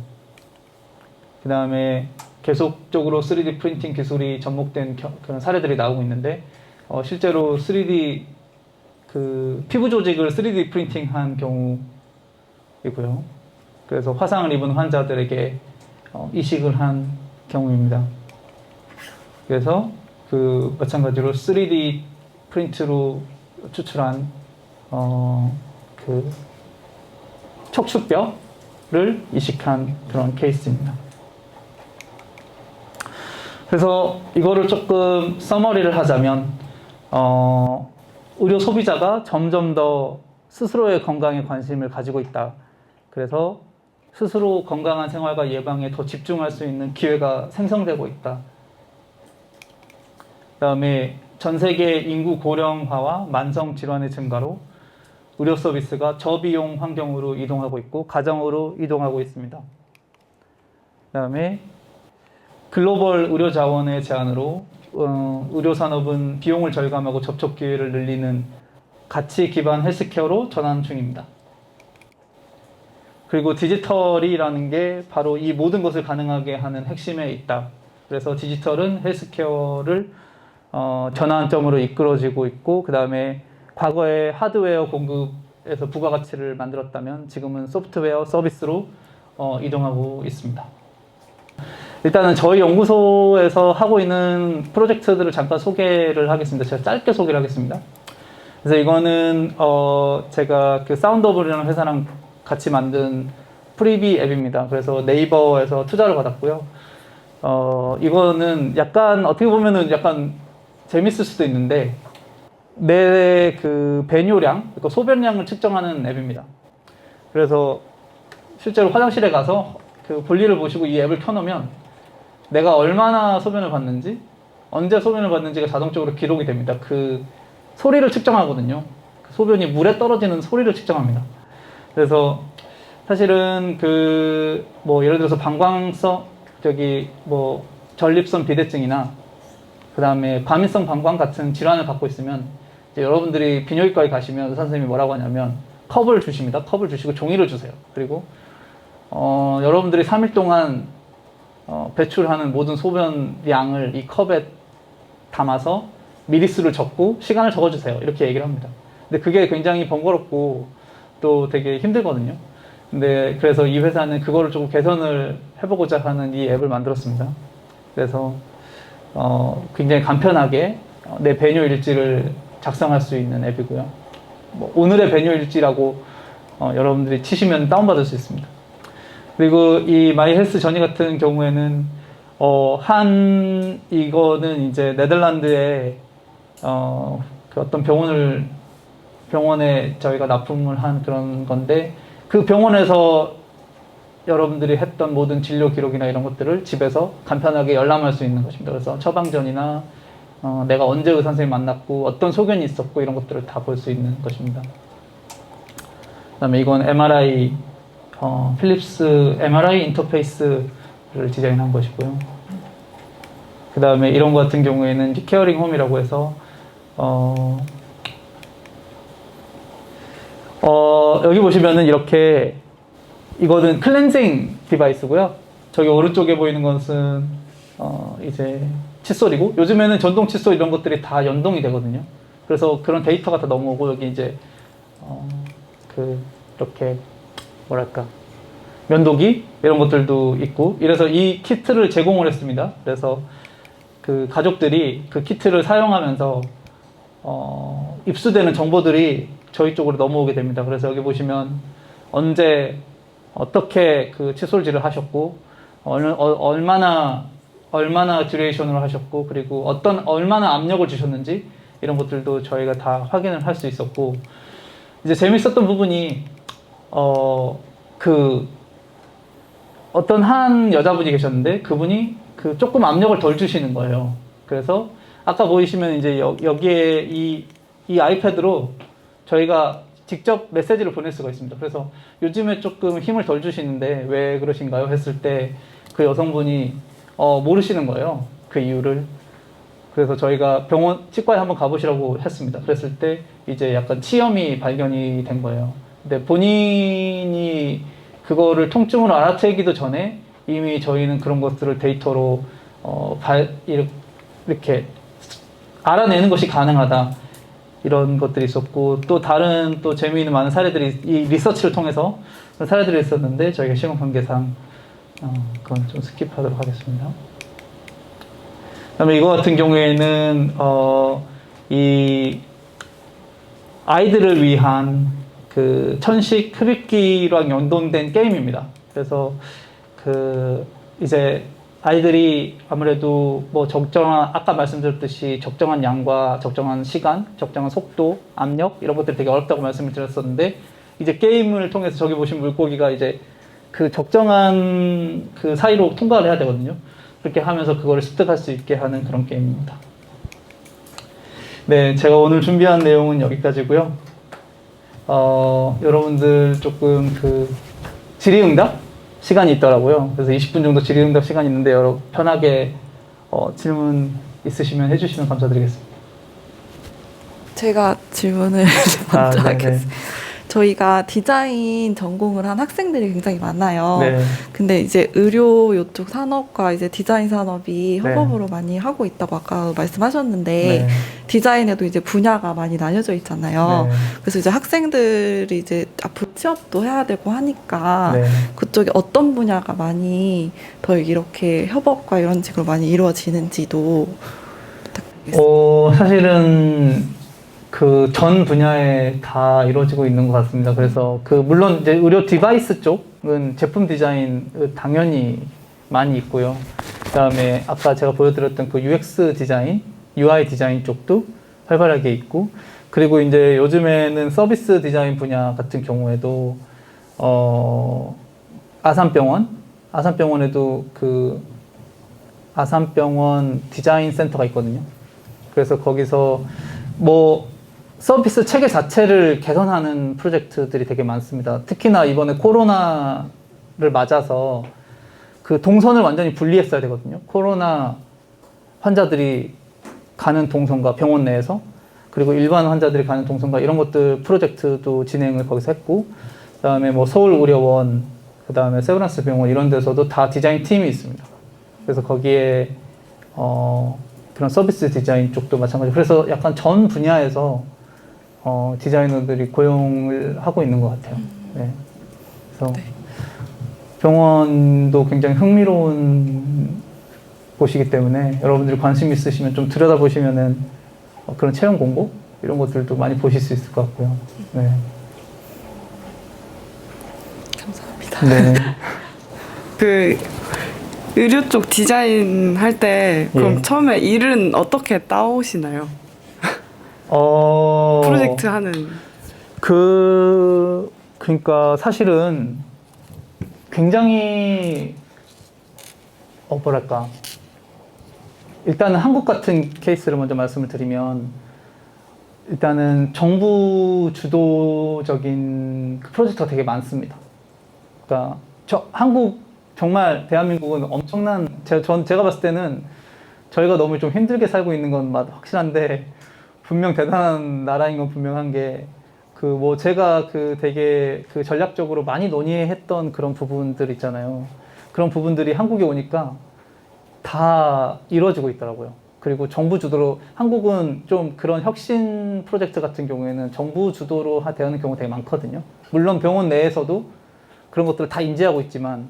그 다음에 계속적으로 3D 프린팅 기술이 접목된 그런 사례들이 나오고 있는데 실제로 3D 피부 조직을 3D 프린팅한 경우이고요. 그래서 화상을 입은 환자들에게 이식을 한 경우입니다. 그래서 마찬가지로 3D 프린트로 추출한 그 척추뼈를 이식한 그런 케이스입니다. 그래서 이거를 조금 서머리를 하자면 의료 소비자가 점점 더 스스로의 건강에 관심을 가지고 있다. 그래서 스스로 건강한 생활과 예방에 더 집중할 수 있는 기회가 생성되고 있다. 그 다음에 전 세계 인구 고령화와 만성 질환의 증가로 의료 서비스가 저비용 환경으로 이동하고 있고 가정으로 이동하고 있습니다. 그 다음에 글로벌 의료 자원의 제한으로 의료 산업은 비용을 절감하고 접촉 기회를 늘리는 가치 기반 헬스케어로 전환 중입니다. 그리고 디지털이라는 게 바로 이 모든 것을 가능하게 하는 핵심에 있다. 그래서 디지털은 헬스케어를 전환점으로 이끌어지고 있고, 그 다음에 과거에 하드웨어 공급에서 부가가치를 만들었다면 지금은 소프트웨어 서비스로 이동하고 있습니다. 일단은 저희 연구소에서 하고 있는 프로젝트들을 잠깐 소개를 하겠습니다. 제가 짧게 소개를 하겠습니다. 그래서 이거는 제가 그 사운드오블이라는 회사랑 같이 만든 프리비 앱입니다. 그래서 네이버에서 투자를 받았고요. 이거는 약간 어떻게 보면은 약간 재밌을 수도 있는데 내 그 배뇨량, 그러니까 소변량을 측정하는 앱입니다. 그래서 실제로 화장실에 가서 그 볼일을 보시고 이 앱을 켜놓으면 내가 얼마나 소변을 봤는지, 언제 소변을 봤는지가 자동적으로 기록이 됩니다. 그 소리를 측정하거든요. 그 소변이 물에 떨어지는 소리를 측정합니다. 그래서 사실은 예를 들어서 방광성 전립선 비대증이나 그 다음에 과민성 방광 같은 질환을 갖고 있으면 이제 여러분들이 비뇨기과에 가시면 의사 선생님이 뭐라고 하냐면 컵을 주십니다. 컵을 주시고 종이를 주세요. 그리고 여러분들이 3일 동안 배출하는 모든 소변량을 이 컵에 담아서 미리수를 적고 시간을 적어주세요. 이렇게 얘기를 합니다. 근데 그게 굉장히 번거롭고 또 되게 힘들거든요. 근데 그래서 이 회사는 그거를 조금 개선을 해보고자 하는 이 앱을 만들었습니다. 그래서 굉장히 간편하게 내 배뇨 일지를 작성할 수 있는 앱이고요. 오늘의 배뇨 일지라고 여러분들이 치시면 다운받을 수 있습니다. 그리고 이 마이헬스 저니 같은 경우에는 이거는 이제 네덜란드의 그 어떤 병원에 저희가 납품을 한 그런 건데, 그 병원에서 여러분들이 했던 모든 진료 기록이나 이런 것들을 집에서 간편하게 열람할 수 있는 것입니다. 그래서 처방전이나 내가 언제 의사 선생님 만났고 어떤 소견이 있었고 이런 것들을 다 볼 수 있는 것입니다. 그 다음에 이건 MRI 필립스 MRI 인터페이스를 디자인한 것이고요. 그 다음에 이런 것 같은 경우에는 케어링 홈이라고 해서 여기 보시면은 이렇게 이거는 클렌징 디바이스고요. 저기 오른쪽에 보이는 것은 이제 칫솔이고, 요즘에는 전동 칫솔 이런 것들이 다 연동이 되거든요. 그래서 그런 데이터가 다 넘어오고, 여기 이제 이렇게 뭐랄까 면도기 이런 것들도 있고, 이래서 이 키트를 제공을 했습니다. 그래서 그 가족들이 그 키트를 사용하면서 입수되는 정보들이 저희 쪽으로 넘어오게 됩니다. 그래서 여기 보시면 언제 어떻게 그 칫솔질을 하셨고, 얼마나 듀레이션으로 하셨고, 그리고 얼마나 압력을 주셨는지 이런 것들도 저희가 다 확인을 할 수 있었고, 이제 재밌었던 부분이 어떤 한 여자분이 계셨는데 그분이 조금 압력을 덜 주시는 거예요. 그래서 아까 보이시면 이제 여기에 이 아이패드로 저희가 직접 메시지를 보낼 수가 있습니다. 그래서 요즘에 조금 힘을 덜 주시는데 왜 그러신가요? 했을 때 그 여성분이 모르시는 거예요. 그 이유를. 그래서 저희가 치과에 한번 가보시라고 했습니다. 그랬을 때 이제 약간 치염이 발견이 된 거예요. 근데 본인이 그거를 통증으로 알아채기도 전에 이미 저희는 그런 것들을 데이터로 이렇게 알아내는 것이 가능하다. 이런 것들이 있었고, 또 다른 또 재미있는 많은 사례들이 이 리서치를 통해서 사례들이 있었는데 저희가 시간 관계상 그건 좀 스킵하도록 하겠습니다. 그다음에 이거 같은 경우에는 이 아이들을 위한 그 천식 흡입기랑 연동된 게임입니다. 그래서 그 이제 아이들이 아무래도 뭐 적정한, 아까 말씀드렸듯이 적정한 양과 적정한 시간, 적정한 속도, 압력 이런 것들이 되게 어렵다고 말씀을 드렸었는데, 이제 게임을 통해서 저기 보신 물고기가 이제 그 적정한 그 사이로 통과를 해야 되거든요. 그렇게 하면서 그거를 습득할 수 있게 하는 그런 게임입니다. 네, 제가 오늘 준비한 내용은 여기까지고요. 여러분들 조금 그 질의응답 시간이 있더라고요. 그래서 20분 정도 질의응답 시간이 있는데 여러분 편하게 질문 있으시면 해주시면 감사드리겠습니다. 제가 질문을 먼저 하겠습니다. 저희가 디자인 전공을 한 학생들이 굉장히 많아요. 네. 근데 이제 의료 이쪽 산업과 이제 디자인 산업이 네. 협업으로 많이 하고 있다고 아까 말씀하셨는데, 네. 디자인에도 이제 분야가 많이 나뉘어져 있잖아요. 네. 그래서 이제 학생들이 이제 앞으로 취업도 해야 되고 하니까 네. 그쪽에 어떤 분야가 많이 더 이렇게 협업과 이런 식으로 많이 이루어지는지도 부탁드리겠습니다. 사실은 그 전 분야에 다 이루어지고 있는 것 같습니다. 그래서 그 물론 이제 의료 디바이스 쪽은 제품 디자인 당연히 많이 있고요. 그다음에 아까 제가 보여드렸던 그 UX 디자인, UI 디자인 쪽도 활발하게 있고, 그리고 이제 요즘에는 서비스 디자인 분야 같은 경우에도 아산병원에도 그 아산병원 디자인 센터가 있거든요. 그래서 거기서 뭐 서비스 체계 자체를 개선하는 프로젝트들이 되게 많습니다. 특히나 이번에 코로나를 맞아서 그 동선을 완전히 분리했어야 되거든요. 코로나 환자들이 가는 동선과 병원 내에서, 그리고 일반 환자들이 가는 동선과 이런 것들 프로젝트도 진행을 거기서 했고, 그다음에 뭐 서울의료원, 그다음에 세브란스 병원 이런 데서도 다 디자인 팀이 있습니다. 그래서 거기에 그런 서비스 디자인 쪽도 마찬가지고, 그래서 약간 전 분야에서 디자이너들이 고용을 하고 있는 것 같아요. 네. 그래서 네. 병원도 굉장히 흥미로운 곳이기 때문에 여러분들이 관심 있으시면 좀 들여다보시면은 그런 채용 공고 이런 것들도 많이 보실 수 있을 것 같고요. 네. 감사합니다. 네. 그 의료 쪽 디자인 할 때 그럼 예. 처음에 일은 어떻게 따오시나요? 프로젝트 하는. 그러니까 사실은 굉장히 뭐랄까, 일단은 한국 같은 케이스를 먼저 말씀을 드리면, 일단은 정부 주도적인 그 프로젝트가 되게 많습니다. 그러니까 한국 정말 대한민국은 엄청난, 제가 봤을 때는 저희가 너무 좀 힘들게 살고 있는 건 확실한데, 분명 대단한 나라인 건 분명한 게, 그 뭐 제가 그 되게 그 전략적으로 많이 논의했던 그런 부분들 있잖아요. 그런 부분들이 한국에 오니까 다 이루어지고 있더라고요. 그리고 정부 주도로, 한국은 좀 그런 혁신 프로젝트 같은 경우에는 정부 주도로 되는 경우가 되게 많거든요. 물론 병원 내에서도 그런 것들을 다 인지하고 있지만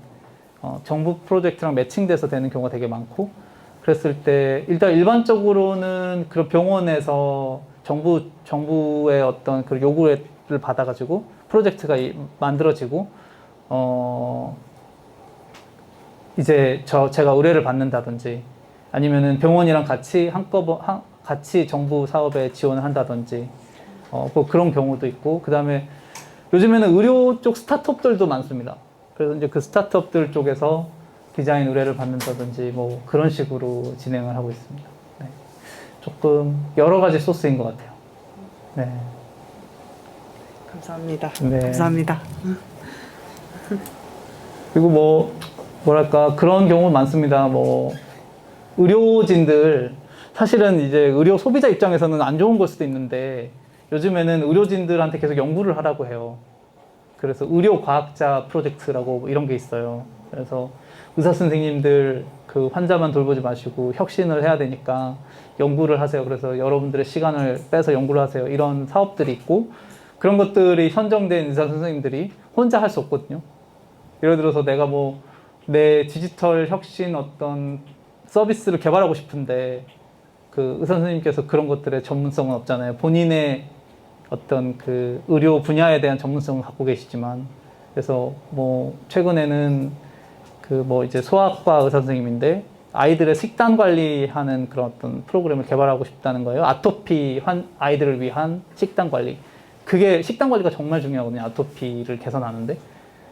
정부 프로젝트랑 매칭돼서 되는 경우가 되게 많고, 그랬을 때 일단 일반적으로는 그런 병원에서 정부의 어떤 그 요구를 받아가지고 프로젝트가 만들어지고, 이제 제가 의뢰를 받는다든지, 아니면은 병원이랑 같이 같이 정부 사업에 지원을 한다든지, 뭐 그런 경우도 있고, 그 다음에 요즘에는 의료 쪽 스타트업들도 많습니다. 그래서 이제 그 스타트업들 쪽에서 디자인 의뢰를 받는다든지 뭐 그런 식으로 진행을 하고 있습니다. 네. 조금 여러 가지 소스인 것 같아요. 네. 감사합니다. 네. 감사합니다. 그리고 뭐랄까, 그런 경우 많습니다. 뭐 의료진들, 사실은 이제 의료 소비자 입장에서는 안 좋은 걸 수도 있는데, 요즘에는 의료진들한테 계속 연구를 하라고 해요. 그래서 의료과학자 프로젝트라고 이런 게 있어요. 그래서 의사 선생님들 그 환자만 돌보지 마시고 혁신을 해야 되니까 연구를 하세요. 그래서 여러분들의 시간을 빼서 연구를 하세요. 이런 사업들이 있고, 그런 것들이 선정된 의사 선생님들이 혼자 할 수 없거든요. 예를 들어서 내가 내 디지털 혁신 어떤 서비스를 개발하고 싶은데 그 의사 선생님께서 그런 것들의 전문성은 없잖아요. 본인의 어떤 그 의료 분야에 대한 전문성을 갖고 계시지만, 그래서 뭐 최근에는 그 뭐 이제 소아과 의사 선생님인데 아이들의 식단 관리하는 그런 어떤 프로그램을 개발하고 싶다는 거예요. 아토피 아이들을 위한 식단 관리. 그게 식단 관리가 정말 중요하거든요. 아토피를 개선하는데.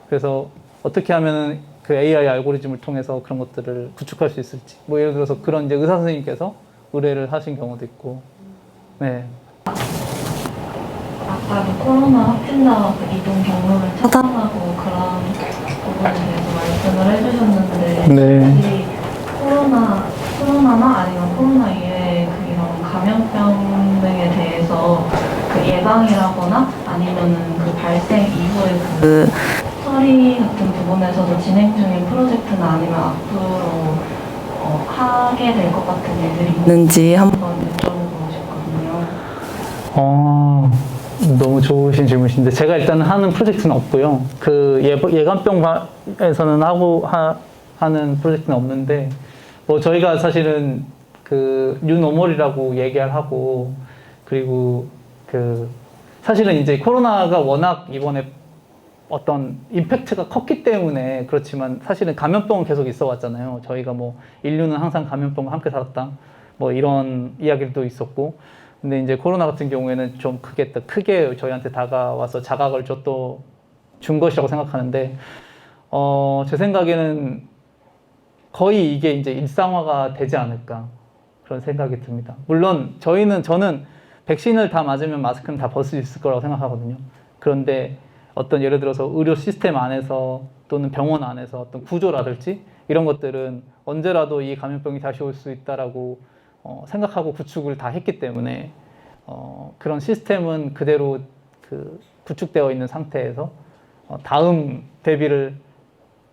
그래서 어떻게 하면 그 AI 알고리즘을 통해서 그런 것들을 구축할 수 있을지. 뭐 예를 들어서 그런 이제 의사 선생님께서 의뢰를 하신 경우도 있고. 네. 아까 그 코로나 확진자 그 이동 경로를 차단하고 그런 부분에 대해서 말씀을 해주셨는데 네. 혹시 코로나나 아니면 코로나 이외에 그 이런 감염병 등에 대해서 그 예방이라거나 아니면은 그 발생 이후에 그 처리 같은 부분에서도 진행 중인 프로젝트나 아니면 앞으로 하게 될 것 같은 일들이 있는지 한번 여쭤보고 싶거든요. 너무 좋으신 질문이신데 제가 일단 하는 프로젝트는 없고요. 그 예감병에서는 하는 프로젝트는 없는데 뭐 저희가 사실은 그 뉴노멀이라고 얘기를 하고 그리고 그 사실은 이제 코로나가 워낙 이번에 어떤 임팩트가 컸기 때문에 그렇지만 사실은 감염병은 계속 있어 왔잖아요. 저희가 뭐 인류는 항상 감염병과 함께 살았다. 뭐 이런 이야기도 있었고 근데 이제 코로나 같은 경우에는 좀 크게 저희한테 다가와서 자각을 준 것이라고 생각하는데, 제 생각에는 거의 이게 이제 일상화가 되지 않을까 그런 생각이 듭니다. 물론 저는 백신을 다 맞으면 마스크는 다 벗을 수 있을 거라고 생각하거든요. 그런데 어떤 예를 들어서 의료 시스템 안에서 또는 병원 안에서 어떤 구조라든지 이런 것들은 언제라도 이 감염병이 다시 올 수 있다라고 생각하고 구축을 다 했기 때문에 그런 시스템은 그대로 그 구축되어 있는 상태에서 다음 대비를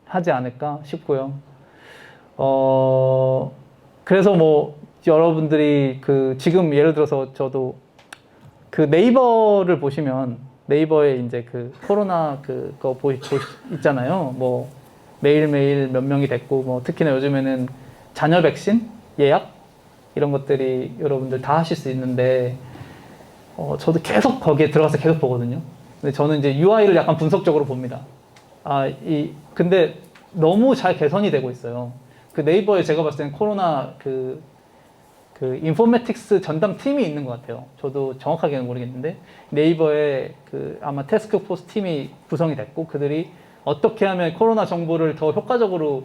하지 않을까 싶고요. 그래서 뭐 여러분들이 그 지금 예를 들어서 저도 그 네이버를 보시면 네이버에 이제 그 코로나 그거 있잖아요. 뭐 매일매일 몇 명이 됐고 뭐 특히나 요즘에는 자녀 백신 예약 이런 것들이 여러분들 다 하실 수 있는데 저도 계속 거기에 들어가서 계속 보거든요. 근데 저는 이제 UI를 약간 분석적으로 봅니다. 근데 너무 잘 개선이 되고 있어요. 그 네이버에 제가 봤을 때는 코로나 그 인포메틱스 전담 팀이 있는 것 같아요. 저도 정확하게는 모르겠는데 네이버에 그 아마 태스크포스 팀이 구성이 됐고 그들이 어떻게 하면 코로나 정보를 더 효과적으로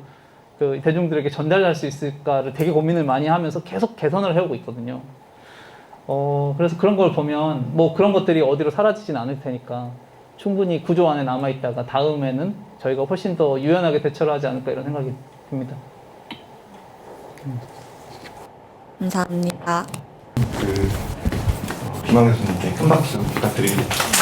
그 대중들에게 전달할 수 있을까를 되게 고민을 많이 하면서 계속 개선을 해오고 있거든요. 그래서 그런 걸 보면 뭐 그런 것들이 어디로 사라지진 않을 테니까 충분히 구조 안에 남아있다가 다음에는 저희가 훨씬 더 유연하게 대처를 하지 않을까 이런 생각이 듭니다. 감사합니다. 김광 교수님께 큰 박수 부탁드립니다.